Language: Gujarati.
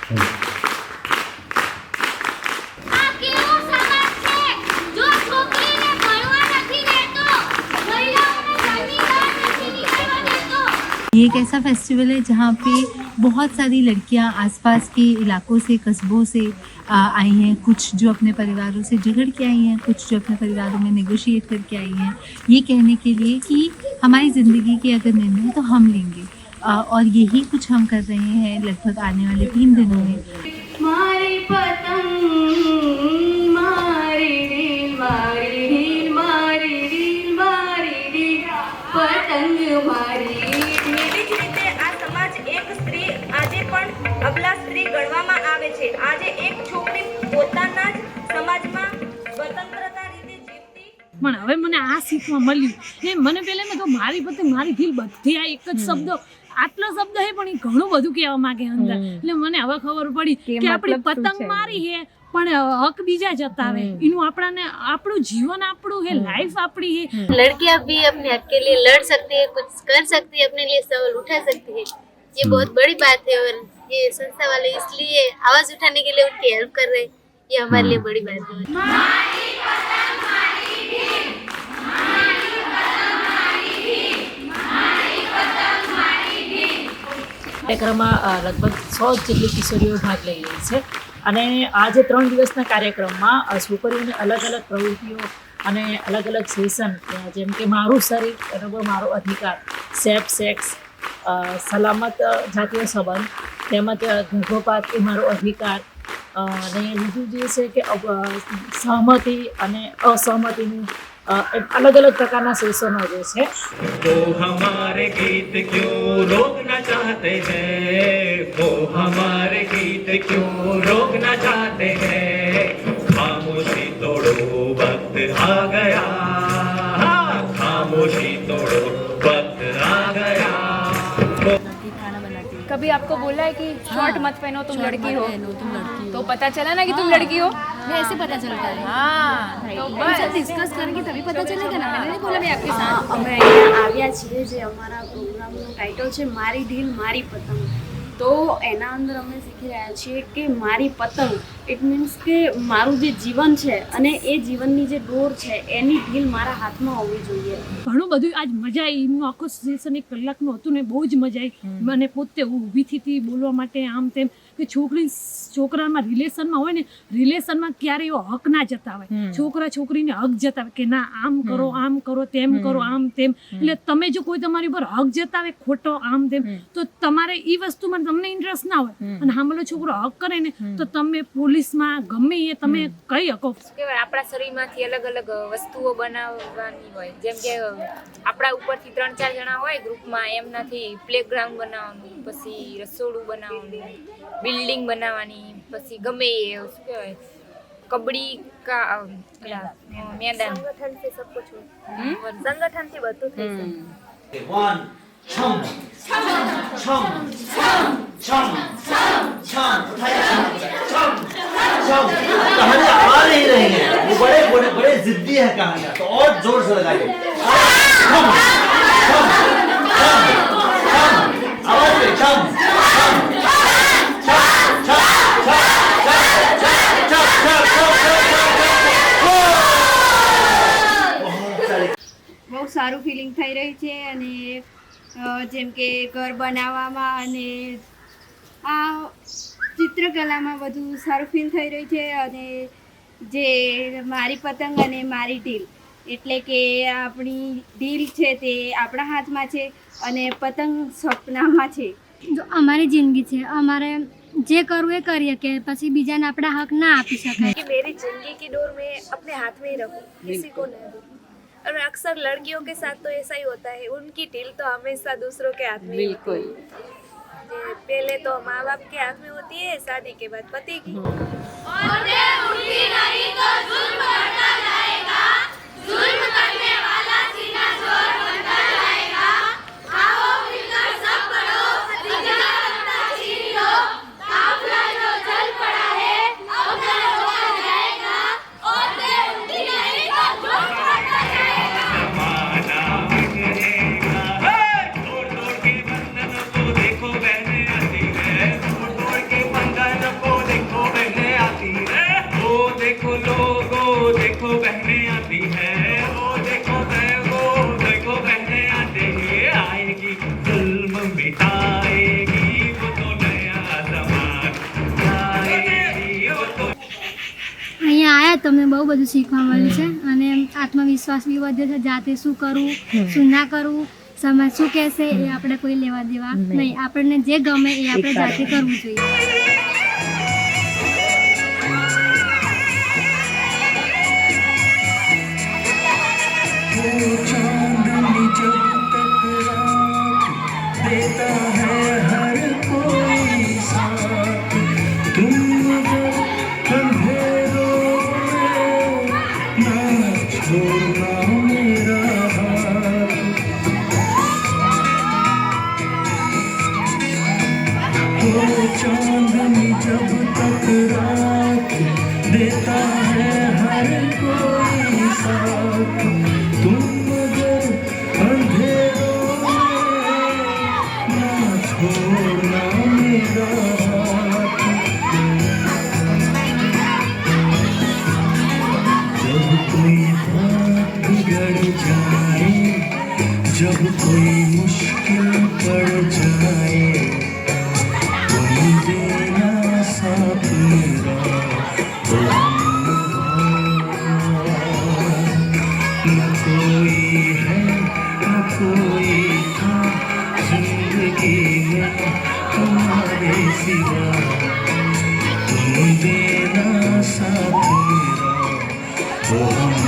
ये एक ऐसा फेस्टिवल है जहाँ पे बहुत सारी लड़कियाँ आसपास के इलाकों से, कस्बों से आई हैं। कुछ जो अपने परिवारों से झगड़ के आई हैं, कुछ जो अपने परिवारों में नेगोशिएट करके आई हैं, ये कहने के लिए कि हमारी ज़िंदगी के अगर निर्णय तो हम लेंगे। और यही कुछ हम कर रहे हैं लगभग आने वाले 3 दिनों में। मारी पतंग मारी रील मारी रील मारी रील मारी रील पतंग मारी। એવી જ રીતે આ સમાજ એક સ્ત્રી આજે પણ અબલા સ્ત્રી ગણવામાં આવે છે। આજે એક છોકરી પોતાના જ સમાજમાં સ્વતંત્રતા રીતે જીવતી પણ હવે મને આ શીખવા મળ્યું એ મને પહેલા મેં તો મારી પતંગ મારી ઢીલ બધી આ એક જ શબ્દ આટલો શબ્દ હે પણ એ ઘણું બધું કહેવા માંગે અંદર એટલે મને હવે ખબર પડી કે આપણી પતંગ મારી હે પણ હક બીજા જતા આવે એનું આપણાને આપણું જીવન આપણું है लाइफ આપણી है। लड़कियां भी अपने हक के लिए लड़ सकती है, कुछ कर सकती है, अपने लिए सवाल उठा सकती है। ये बहुत बड़ी बात है और ये संस्था वाले इसलिए आवाज उठाने के लिए उनकी हेल्प कर रहे हैं, ये हमारे लिए बड़ी बात है। કાર્યક્રમમાં લગભગ 100 જેટલી કિશોરીઓ ભાગ લઈ રહી છે અને આ જે 3 દિવસના કાર્યક્રમમાં છોકરીઓને અલગ અલગ પ્રવૃત્તિઓ અને અલગ અલગ સેશન જેમ કે મારું શરીર બરાબર મારો અધિકાર, સેફ સેક્સ, સલામત જાતીય સંબંધ તેમજ ગર્ભપાત એ મારો અધિકાર અને બીજું જે છે કે સહમતિ અને અસહમતિનું अलग अलग प्रकार सेशनों जैसे वो हमारे गीत क्यों रोकना चाहते हैं, वो हमारे गीत क्यों रोकना चाहते हैं। खामोशी तोड़ो वक्त आ गया, खामोशी तोड़ो वक्त आ गया। कभी आपको बोला है कि शॉर्ट मत पहनो तुम लड़की हो, तो पता चला ना कि तुम लड़की हो। ऐसे पता चलता है। हाँ तो बस डिस्कस करेंगे तभी पता चलेगा ना। मैंने नहीं बोला मैं आपके साथ। અમે અહીંયા આવ્યા છીએ જે અમારા પ્રોગ્રામનું ટાઇટલ છે મારી ઢીલ મારી પતંગ, તો એના અંદર અમે શીખી રહ્યા છીએ કે મારી પતંગ ઇટ મીન્સ કે મારું જે જીવન છે અને એ જીવનની જે ડોર છે એની ઢીલ મારા હાથમાં હોવી જોઈએ। ઘણું બધું આજ મજા આવી, એનું આખું સેશન 1 કલાકનું હતું ને બહુ જ મજા આવી। મને પોતે ઊભી થતી બોલવા માટે આમ તેમ કે છોકરામાં રિલેશનમાં હોય ને રિલેશનમાં ક્યારે એવો હક ના જતાવે, છોકરા છોકરીને હક જતાવે કે ના આમ કરો તેમ કરો આમ તેમ। એટલે તમે જો કોઈ તમારી પર હક જતાવે ખોટો આમ તેમ તો તમારે એ વસ્તુમાં તમને ઇન્ટરેસ્ટ ના હોય અને સામેલો છોકરો હક કરે ને તો તમે પોલીસમાં ગમે એ તમે કહી શકો। કહેવાય આપણા શરીરમાંથી અલગ અલગ વસ્તુઓ બનાવવાની હોય, જેમ કે આપણા ઉપરથી 3-4 જણા હોય ગ્રુપમાં, એમનાથી પ્લેગ્રાઉન્ડ બનાવવાનું, પછી રસોડું બનાવવાનું, બિલ્ડિંગ બનાવવાની, પછી ગમે એ શું કહેવાય કબડ્ડી કા મેદાન સંગઠનથી સબ કુછ સંગઠનથી બધું થઈ શકે। One, छम छम छम छम छम छम छम कहानी आ नहीं रही है, वो बड़े बड़े बड़े जिद्दी है कहानियां, तो और जोर से लगाइए। छम छम छम छम आवाज में छम छम બહુ સારું ફિલિંગ થઈ રહી છે અને જેમ કે ઘર બનાવવામાં અને આ ચિત્રકલામાં બધું સારું ફીલ થઈ રહ્યું છે। અને જે મારી પતંગ અને મારી ઢીલ એટલે કે આપણી ઢીલ છે તે આપણા હાથમાં છે અને પતંગ સપનામાં છે। જો અમારી જિંદગી છે, અમારે જે કરવું એ કરીએ કે પછી બીજાને આપણા હક ના આપી શકાય। कि मेरी जिंदगी की डोर मैं अपने हाथ में ही रखूं, किसी को नहीं दूं। और अक्सर लड़कियों के साथ तो ऐसा ही होता है, उनकी ढील तो हमेशा दूसरों के हाथ में बिल्कुल पहले तो माँ बाप के हाथ में होती है, शादी के बाद पति की। तोड़ के बंधन को देखो बहने आती है, तोड़ के बंधन આવ્યા તમને બહુ બધું શીખવા મળ્યું છે અને આત્મવિશ્વાસ બી વધ્યો છે. જાતે શું કરવું શું ના કરવું, સમાજ શું કહેશે એ આપણે કોઈ લેવા દેવા નહીં. આપણને જે ગમે એ આપણે જાતે કરવું જોઈએ. देता है हर कोई साथ, तुम अगर अंधेरों में ना छोड़ना मेरा हाथ. वो चांदनी जब तक रात देता है हर कोई साथ, तुम अगर अंधेरों छोड़ना मेरा हाथ. जब कोई बात बिगड़ जाए, जब कोई मुश्किल पड़ जाए, कोई देना साथ मेरा तो न कोई है न कोई था जिंदगी में तुम्हारे सिवा, तुम देना साथ मेरा तो हम